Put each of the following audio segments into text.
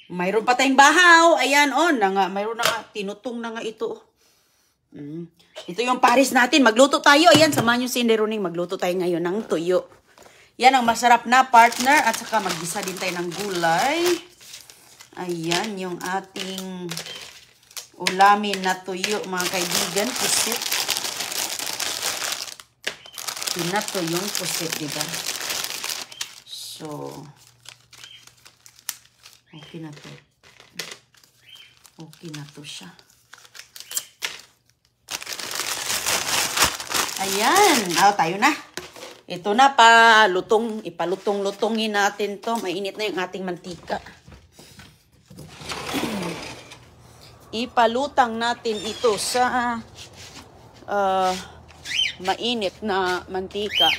Mayroon pa tayong bahaw. Ayan, oh, mayroon na nga, tinutong na nga ito. Ito yung pares natin. Magluto tayo. Ayan, samahan nyo si Inderoning. Magluto tayo ngayon ng tuyo. Yan ang masarap na partner. At saka maggisa din tayo ng gulay. Ayan, yung ating ulamin na tuyo, mga kaibigan. Pusit. Pinato yung pusit, diba? So, okay na to. Okay na to siya. Ayan. Tayo na. Ito na pa. Ipalutong-lutongin natin to. Mainit na yung ating mantika. Ipalutang natin ito sa mainit na mantika.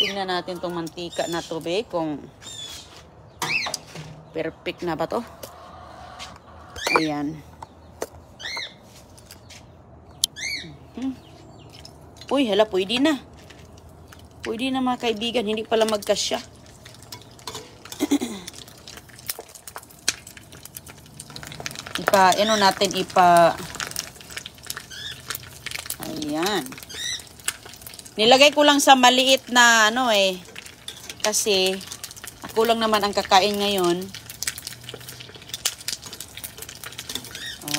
Tingnan natin tong mantika na to, be, kung perfect na ba to. Ayan. Uy, hala, pwede na. Pwede na, mga kaibigan. Hindi pala magkasya. Ayan. Nilagay ko lang sa maliit na, kasi, ako lang naman ang kakain ngayon.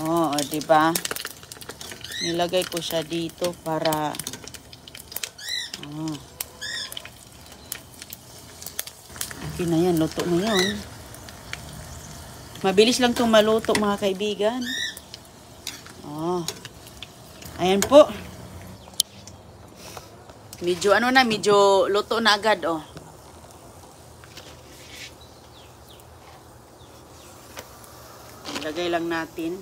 Oh, diba? Nilagay ko siya dito para okay na yan, luto na yun. Mabilis lang itong maluto, mga kaibigan. Ayan po. Medyo medyo luto na agad, Ilagay lang natin.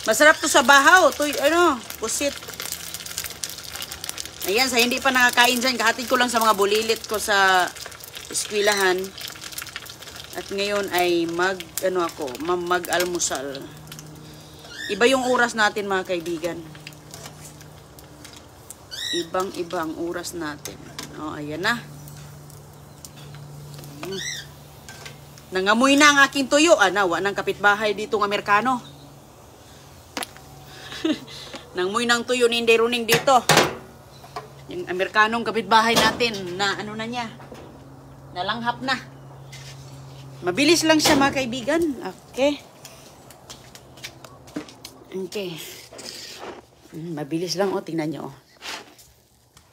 Masarap to sa bahaw. Pusit. Ayan, sa hindi pa nakakain dyan, kahatid ko lang sa mga bulilit ko sa eskwelahan. At ngayon ay mag-almusal. Iba yung oras natin, mga kaibigan. Ibang-iba ang oras natin. Ayan na. Nangamoy na ang aking tuyo. Nawa ng kapitbahay ditong Amerikano. Nangamoy ng tuyo ni Inderoning dito. Yung Amerikanong kapitbahay natin na na niya. Nalanghap na. Mabilis lang siya, mga kaibigan. Okay. Mabilis lang, tingnan nyo,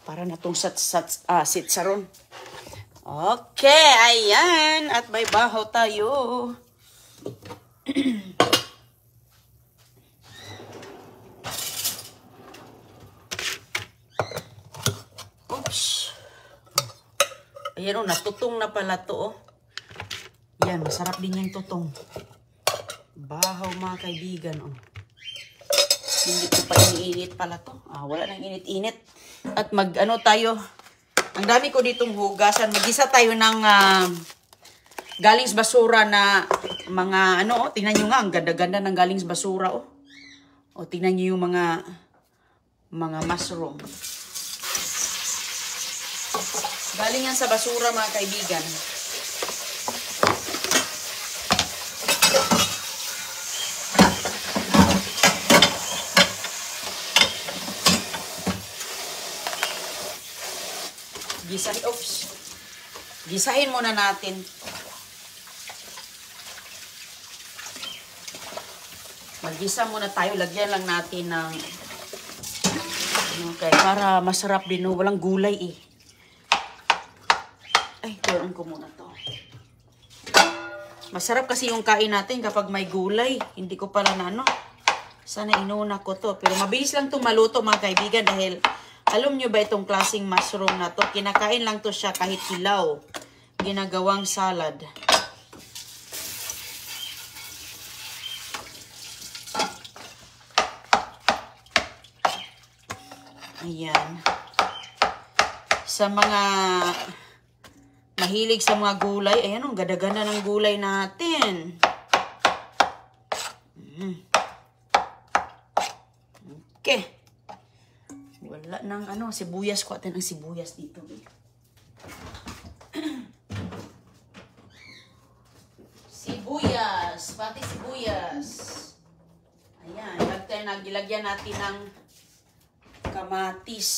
para na itong sitsaron. Okay, ayan. At may bahaw tayo. Oops. Ayan, natutong na pala to, Yan, masarap din yung tutong. Bahaw, mga kaibigan, Hindi ko pa iniinit pala to. Wala nang init-init. At tayo. Ang dami ko ditong hugasan. Mag-isa tayo ng galing sa basura na mga tingnan nyo nga, ang ganda-ganda ng galing sa basura, tingnan nyo yung mga mushroom. Galing yan sa basura, mga kaibigan. Gisahin muna natin. Maggisa muna tayo. Lagyan lang natin ng para masarap din. Walang gulay turuan ko muna to. Masarap kasi yung kain natin kapag may gulay. Hindi ko pala sana inuna ko to. Pero mabilis lang itong maluto, mga kaibigan, dahil alam nyo ba itong klaseng mushroom na to? Kinakain lang to siya kahit hilaw. Ginagawang salad. Ayan. Sa mga mahilig sa mga gulay, ayan, ang ganda-ganda ng gulay natin. Okay. Wala nang ano, sibuyas. Kuha tayo ng sibuyas dito. Sibuyas. Pati sibuyas. Ayan. Nagilagyan natin ng kamatis.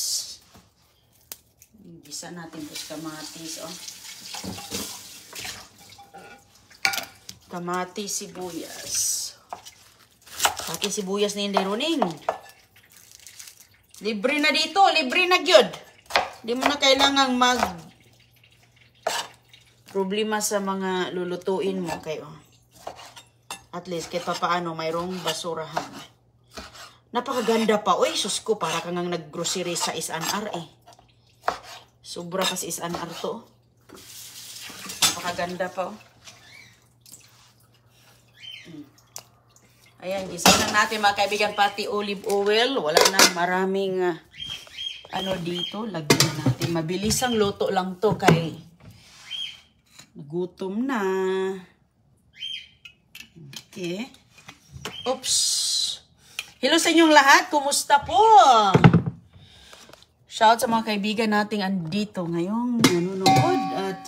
Gisa natin ito sa kamatis. Oh. Kamatis, sibuyas. Pati sibuyas na yung Roning. Libre na dito. Libre na gyud. Hindi mo na kailangang problema sa mga lulutuin mo. Kayo. At least, kahit pa paano, mayroong basurahan. Napakaganda pa. Uy, sus ko, para kang nag-grocery sa S&R eh. Sobra pa sa S&R to. Napakaganda pa. Ayan, gisa lang natin mga kaibigan, pati olive oil. Wala na maraming ano dito. Lagyan natin. Mabilis ang luto lang to kay gutom na. Okay. Oops. Hello sa inyong lahat. Kumusta po? Shout sa mga kaibigan nating andito ngayong nanonood at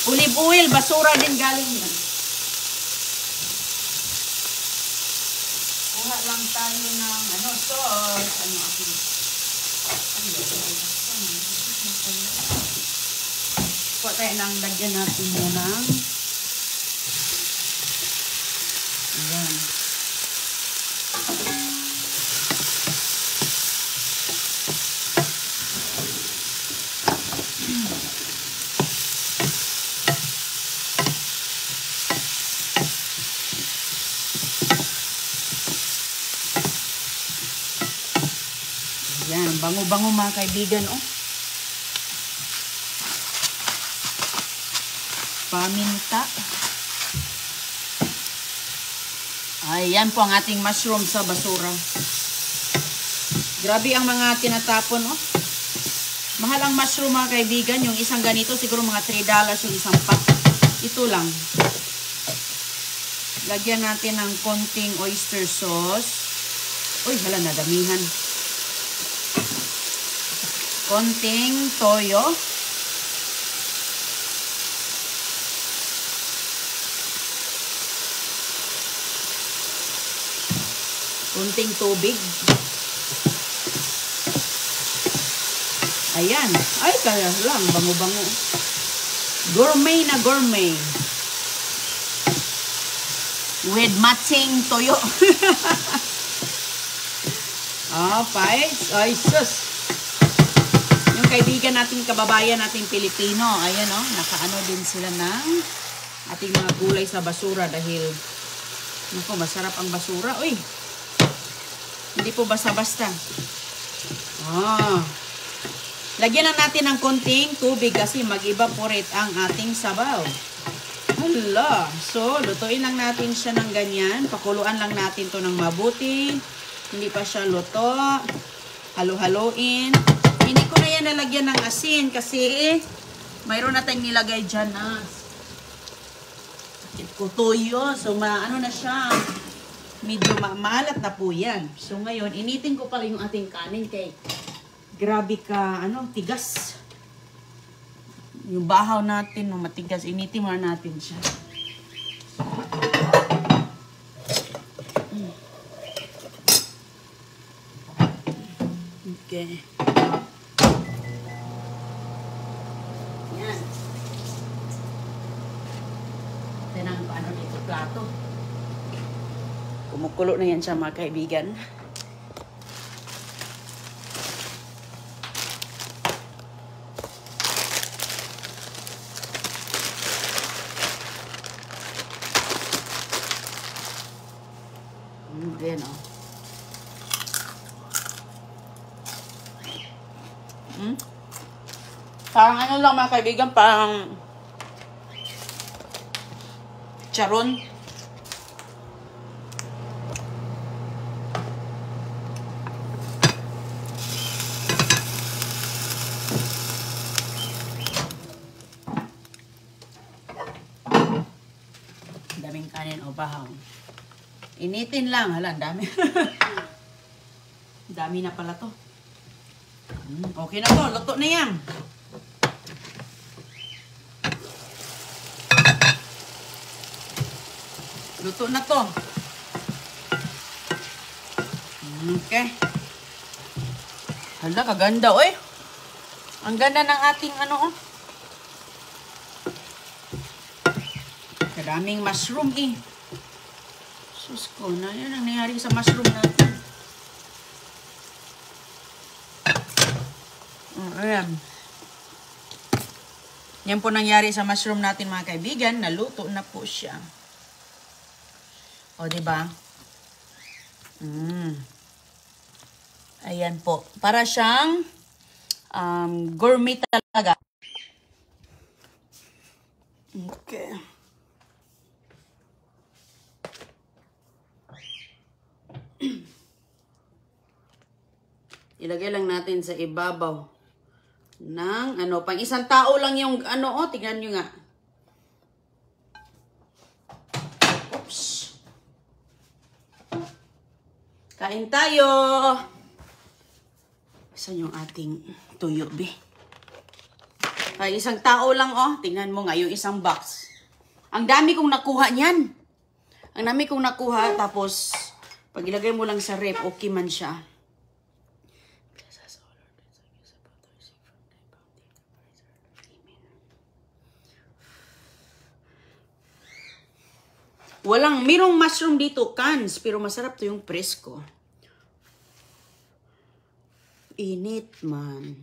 olive oil, basura din galing yan. Kuha lang tayo ng sauce. Kuha tayo ng lagyan natin yun ng ayan. Yan, bango-bango mga kaibigan, oh. Paminta. Ayan po ang ating mushroom sa basura. Grabe ang mga tinatapon, oh. Mahal ang mushroom mga kaibigan. Yung isang ganito, siguro mga $3 yung isang pack. Ito lang. Lagyan natin ng konting oyster sauce. Uy, hala, nadamihan. Konting toyo. Konting tubig. Ayan. Ay, kaya lang. Bango-bango. Gourmet na gourmet. With matching toyo. Fights. Ay, sus. Yung kaibigan natin, kababayan natin Pilipino, ayan o, nakaano din sila ng ating mga gulay sa basura dahil, naku, masarap ang basura. Uy, hindi po basta-basta. Lagyan na natin ng konting tubig kasi mag-evaporate ang ating sabaw. Hala, so, lutuin lang natin siya ng ganyan. Pakuluan lang natin to ng mabuti. Hindi pa siya luto. Halo-haloin. Hindi ko na yan nalagyan ng asin kasi mayroon na tayong nilagay dyan na kutoyo. So, ano na siya. Medyo maalat na po yan. So, ngayon, initin ko pala yung ating kanin kay grabe ka, tigas. Yung bahaw natin, matigas. Initin mo natin siya. Okay. Yan. Tinang paano dito plato. Kumukulo na yan siya mga kaibigan. Ayan o. Parang ano lang mga kaibigan, parang charon. daming kanin o bahaw. Initin lang. Hala, dami. Dami na pala to. Okay na to. Luto na yan. Luto na to. Okay. Hala, kaganda. Uy. Ang ganda ng ating ano, oh. Kadaming mushroom eh. Sus ko, na yan ang nangyari sa mushroom natin. Ayan. Yan po nangyari sa mushroom natin mga kaibigan. Naluto na po siya. O, diba? Ayan po. Para siyang gourmet talaga. Okay. Ilagay lang natin sa ibabaw ng ano, pang isang tao lang yung ano, oh, tignan nyo nga. Oops. Kain tayo. Saan yung ating tuyo, be? Ay, isang tao lang, oh. Tingnan mo nga yung isang box. Ang dami kong nakuha niyan. Ang dami kong nakuha, tapos pag ilagay mo lang sa rep, okay man siya. Merong mushroom dito, cans, pero masarap to yung presko. Init man.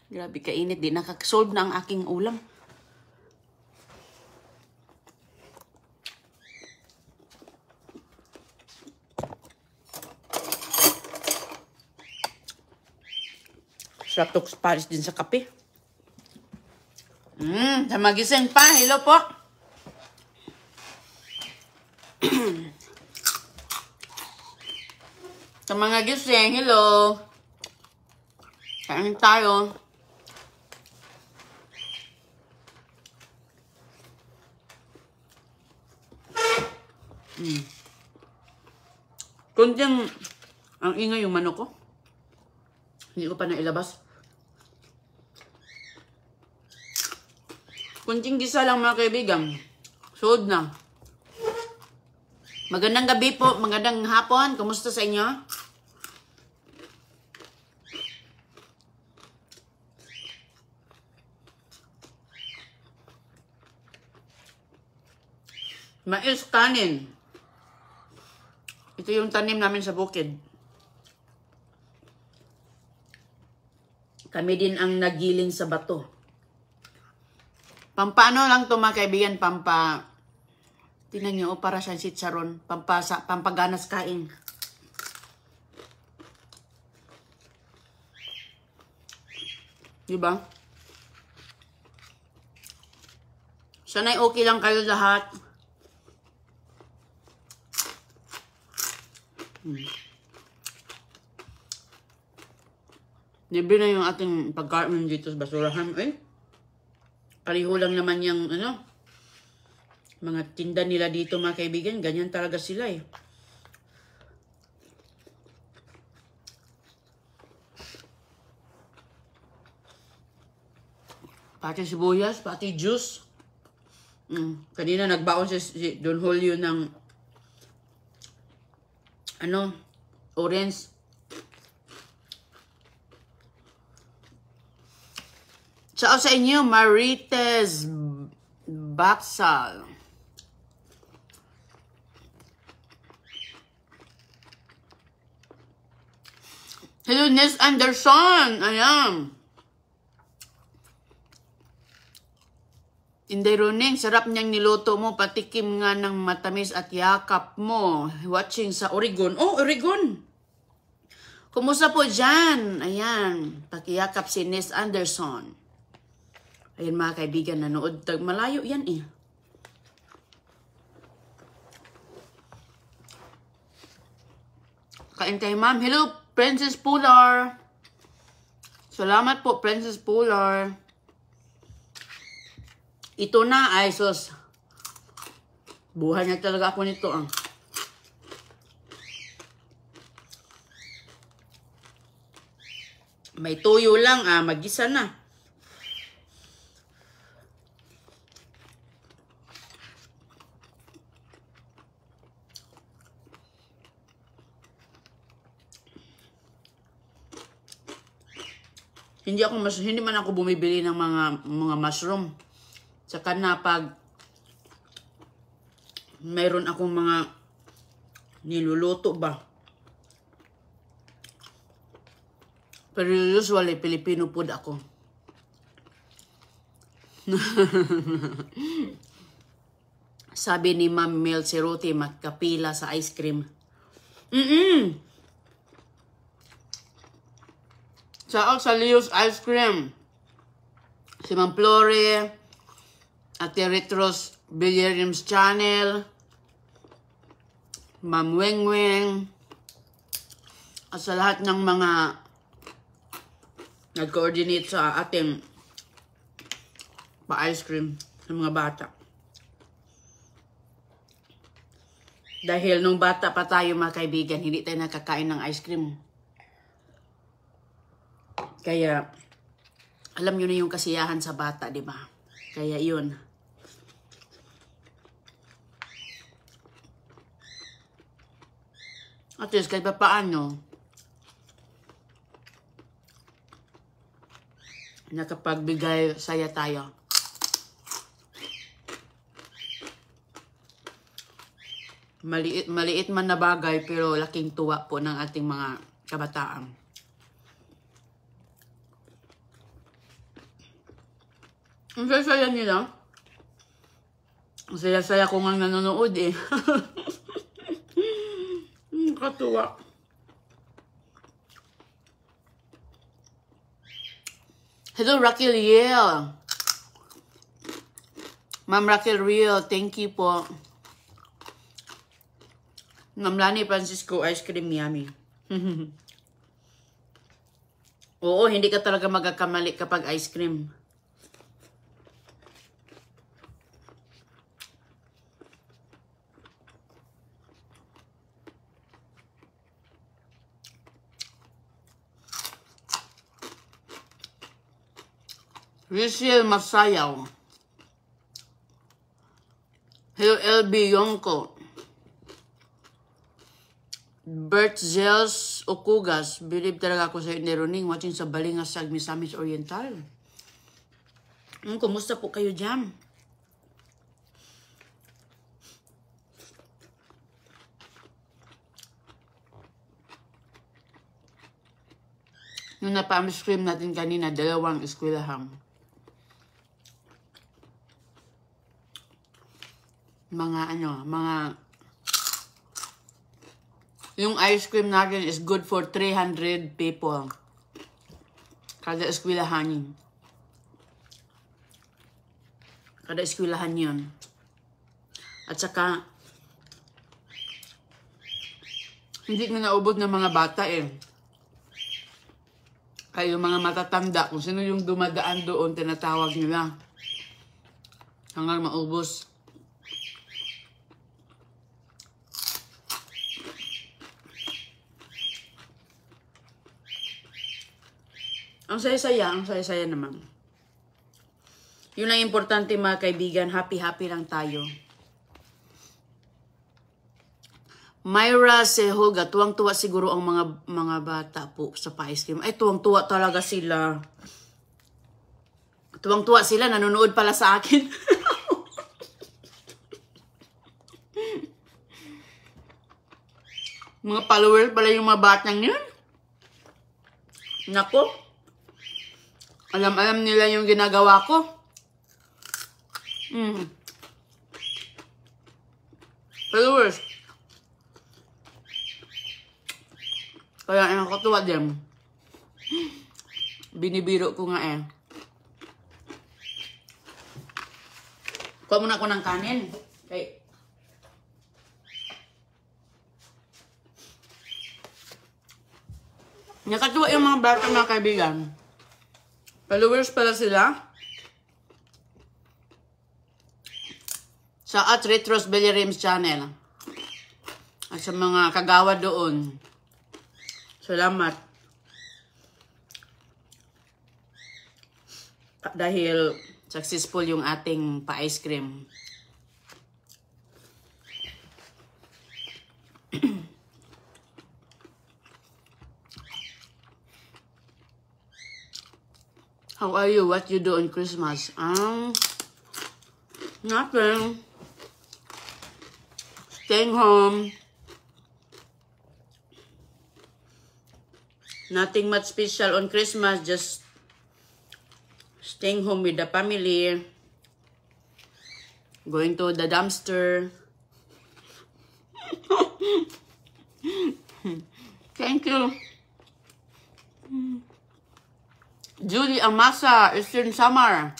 Grabe ka init, di nakakasolve na ang aking ulam. Sarap to pares din sa kape. Sa magising pa, hello po. Sa mga gising, hello. Kain tayo. Kunting ang ingay yung manok ko. Hindi ko pa nailabas. Kunting gisa lang mga kaibigan. Sood na. Magandang gabi po, magandang hapon. Kumusta sa inyo? Mais kanin. Ito yung tanim namin sa bukid. Kami din ang nagiling sa bato. Pampano lang ito mga kaibigan, tingnan nyo, para siyang sitsaron, pampaganas kain. Diba? Sana'y okay lang kayo lahat. Libre na yung ating pagkain dito sa basurahan. Pariho lang naman yung mga tinda nila dito mga kaibigan. Ganyan talaga sila eh. Pati sibuyas, pati juice. Kanina nagbaon si Don Julio ng orange. Ciao sa inyo, Marites Baksal. Hello, Ness Anderson. Ayan. Inday Runing, sarap niyang niluto mo. Patikim nga ng matamis at yakap mo. Watching sa Oregon. Oh, Oregon! Kumusta po dyan? Ayan. Pakiyakap si Ness Anderson. Ayan mga kaibigan, nanood. Malayo yan eh. Kain tayo, ma'am. Hello, Princess Pular. Salamat po, Princess Pular. Ito na, ay sus. Buhay na talaga ako nito. May tuyo lang, mag-isa na. Hindi man ako bumibili ng mga mushroom. Saka na pag mayroon akong mga niluluto ba. Pero usually Filipino food ako. Sabi ni Ma'am Mel Ceruti, magkapila sa ice cream. Sa Leo's Ice Cream. Si Ma'am Flore, Ate Retros Villarium's Channel, Ma'am Weng, at sa lahat ng mga nag-coordinate sa ating pa-ice cream sa mga bata. Dahil nung bata pa tayo mga kaibigan, hindi tayo nakakain ng ice cream. Kaya, alam nyo na yung kasiyahan sa bata, di ba? Kaya yun. At least, kahit pa paano, nakapagbigay saya tayo. Maliit man na bagay, pero laking tuwa po ng ating mga kabataan. Ang saya-saya nila. Ang saya-saya ko nga nanonood eh. Katuwa. Hello, Raquel Riel. Ma'am Raquel Riel, thank you po. Ma'am Lani Francisco, ice cream yummy. Oo, hindi ka talaga magkakamali kapag ice cream. Rachel Masayaw. Hello, LB Yonko. Bert Zels Okugas. Believe talaga ako sa Neroning watching sa Balingas sa Misamis Oriental. Kumusta po kayo dyan? Yung napamiss cream natin kanina, 2 eskwelahan. Yung ice cream natin is good for 300 people. Kada eskwelahan. Kada eskwelahan yun. At saka, hindi na naubod ng mga bata eh. Kaya yung mga matatanda, kung sino yung dumadaan doon, tinatawag nila. Hanggang maubos. Ang saya-saya naman. Yun ang importante mga kaibigan, happy-happy lang tayo. Myra Sehoga, tuwang-tuwa siguro ang mga bata po sa pa-ice cream. Ay, tuwang-tuwa talaga sila. Tuwang-tuwa sila, nanonood pala sa akin. Mga followers pala yung mga batang yun. Nako. Alam nila yung ginagawa ko. Followers. Kaya nakakatuwa din. Binibiro ko nga eh. Kuha muna ako ng kanin. Okay. Nakatuwa yung mga bata mga kaibigan. Followers pala sila. Sa Retros Belly Rims channel. At sa mga kagawa doon. Salamat. Dahil successful yung ating pa-ice cream. How are you? What you do on Christmas? Nothing. Staying home. Nothing much special on Christmas. Just staying home with the family. Going to the dumpster. Thank you. Julie Amasa, Eastern Summer.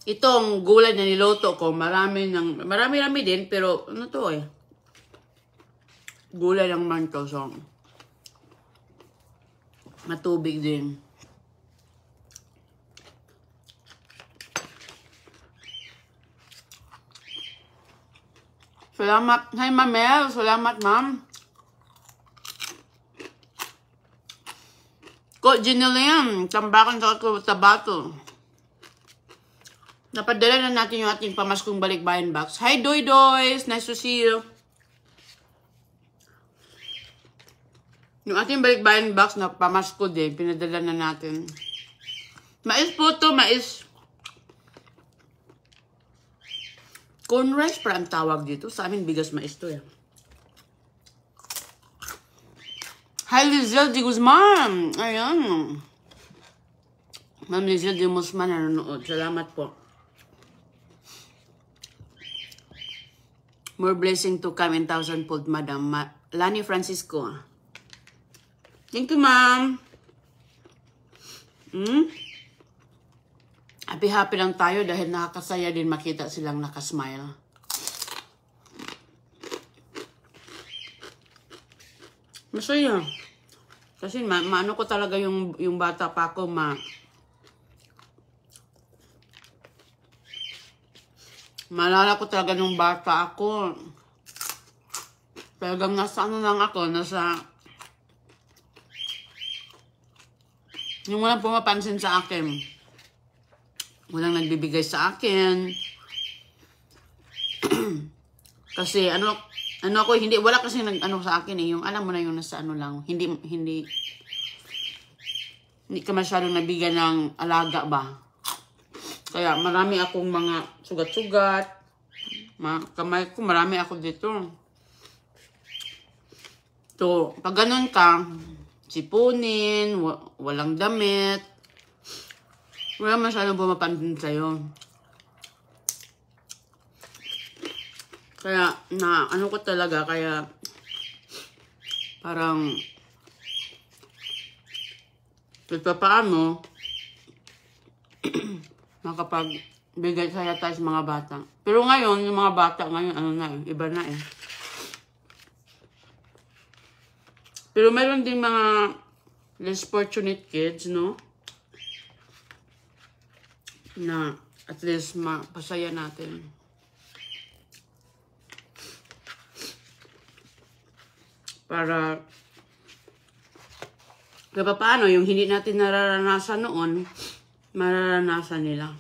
Itong gulay na niloto ko, marami din, pero ano to eh. Gulay lang man to, so matubig din. Salamat. Hi, Mamel. Salamat, ma'am. Ko, Ginilian. Tambakan sa ko, Tabato. Napadala na natin yung ating pamaskong balikbayan box. Hi, Doy Doys. Nice to see you. Yung ating balikbayan box na pamasko din, pinadala na natin. Mais po to, mais. Corn rice para ang tawag dito. Sa amin, bigas mais to eh. Hi, Lizelle de Guzman. Ayan. Ma'am Lizelle de Guzman nanonood. Salamat po. More blessing to come in thousandfold, Madam Lani Francisco. Thank you, ma'am. Happy lang tayo dahil nakakasaya din makita silang nakasmile. Masaya. Kasi maano ko talaga yung bata pa ako, maalala ko talaga nung bata ako. Talagang nasa ano lang ako, yung walang pumapansin sa akin. Walang nagbibigay sa akin. Kasi ano ako, wala kasi ano sa akin eh. Yung alam mo na yung nasa ano lang. Hindi ka masyadong nabigyan ng alaga ba. Kaya marami akong mga sugat-sugat. Kamay ko, marami ako dito. So, pag ganun ka, sipunin, walang damit, wala masyadong pumapansin sa'yo. Kaya, ano ko talaga, kaya, parang, paano, makapagbigay saya tayo sa mga bata. Pero ngayon, yung mga bata ngayon, ano na eh, iba na eh. Pero meron din mga less fortunate kids, no? Na at least mapasaya natin. Para kaya paano yung hindi natin nararanasan noon, mararanasan nila.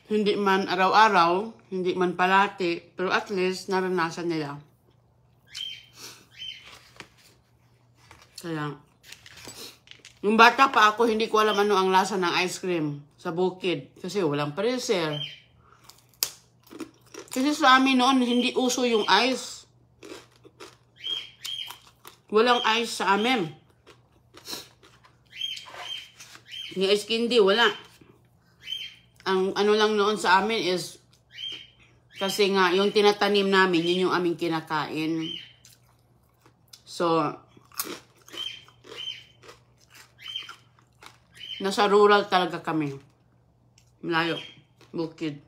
Hindi man araw-araw, hindi man palati, pero at least naranasan nila. Kaya yung bata pa ako, hindi ko alam ano ang lasa ng ice cream sa bukid. Kasi walang freezer. Kasi sa amin noon, hindi uso yung ice. Walang ice sa amin. Yung ice candy, wala. Ang ano lang noon sa amin is, kasi nga, yung tinatanim namin, yun yung aming kinakain. So, nasa rural talaga kami. Malayo. Bukid.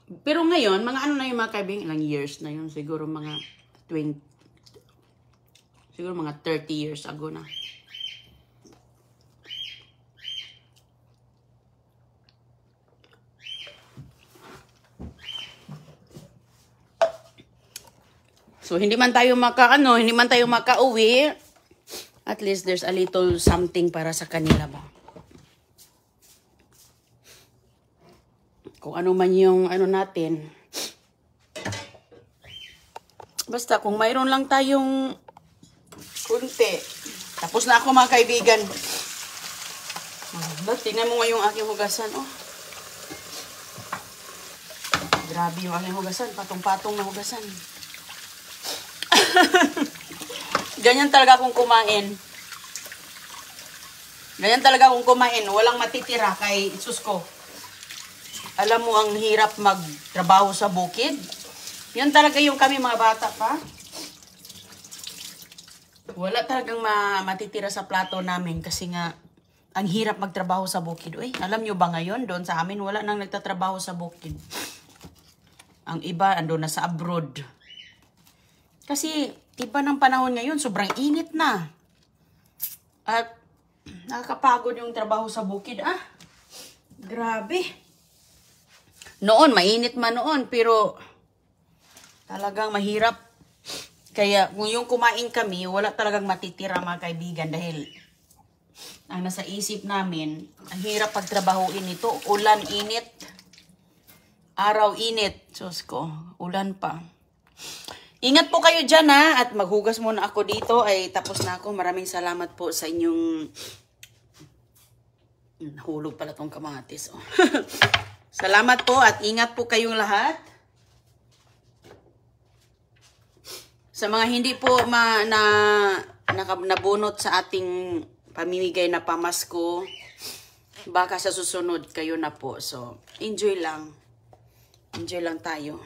Pero ngayon, mga ano na yung mga kaibigan, ilang years na yun. Siguro mga 20, siguro mga 30 years ago na. So, hindi man tayo makauwi, at least there's a little something para sa kanila ba. Kung ano man yung ano natin. Basta kung mayroon lang tayong kunti. Tapos na ako mga kaibigan. Tingnan mo nga yung aking hugasan. Oh. Grabe yung aking hugasan. Patong-patong na hugasan. Ganyan talaga akong kumain. Ganyan talaga akong kumain. Walang matitira kay Sus ko. Alam mo ang hirap magtrabaho sa bukid. Yan talaga yung kami mga bata pa. Wala talagang matitira sa plato namin kasi nga ang hirap magtrabaho sa bukid. Uy, alam nyo ba ngayon doon sa amin wala nang nagtatrabaho sa bukid. Ang iba ando na sa abroad. Kasi iba ng panahon ngayon, sobrang init na. At nakakapagod yung trabaho sa bukid. Grabe. Noon, mainit man noon, pero talagang mahirap. Kaya kung yung kumain kami, wala talagang matitira mga kaibigan dahil ang nasa isip namin, ang hirap pagtrabahuin ito. Ulan, init. Araw, init. Diyos ko, ulan pa. Ingat po kayo dyan at maghugas muna ako dito. Ay tapos na ako. Maraming salamat po sa inyong... Nahulog pala tong kamatis. Oh. Salamat po at ingat po kayong lahat. Sa mga hindi po nabunot sa ating pamimigay na pamasko, baka sa susunod kayo na po. So, enjoy lang. Enjoy lang tayo.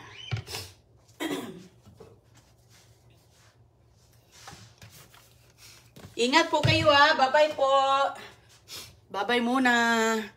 Ingat po kayo Bye-bye po. Bye-bye muna.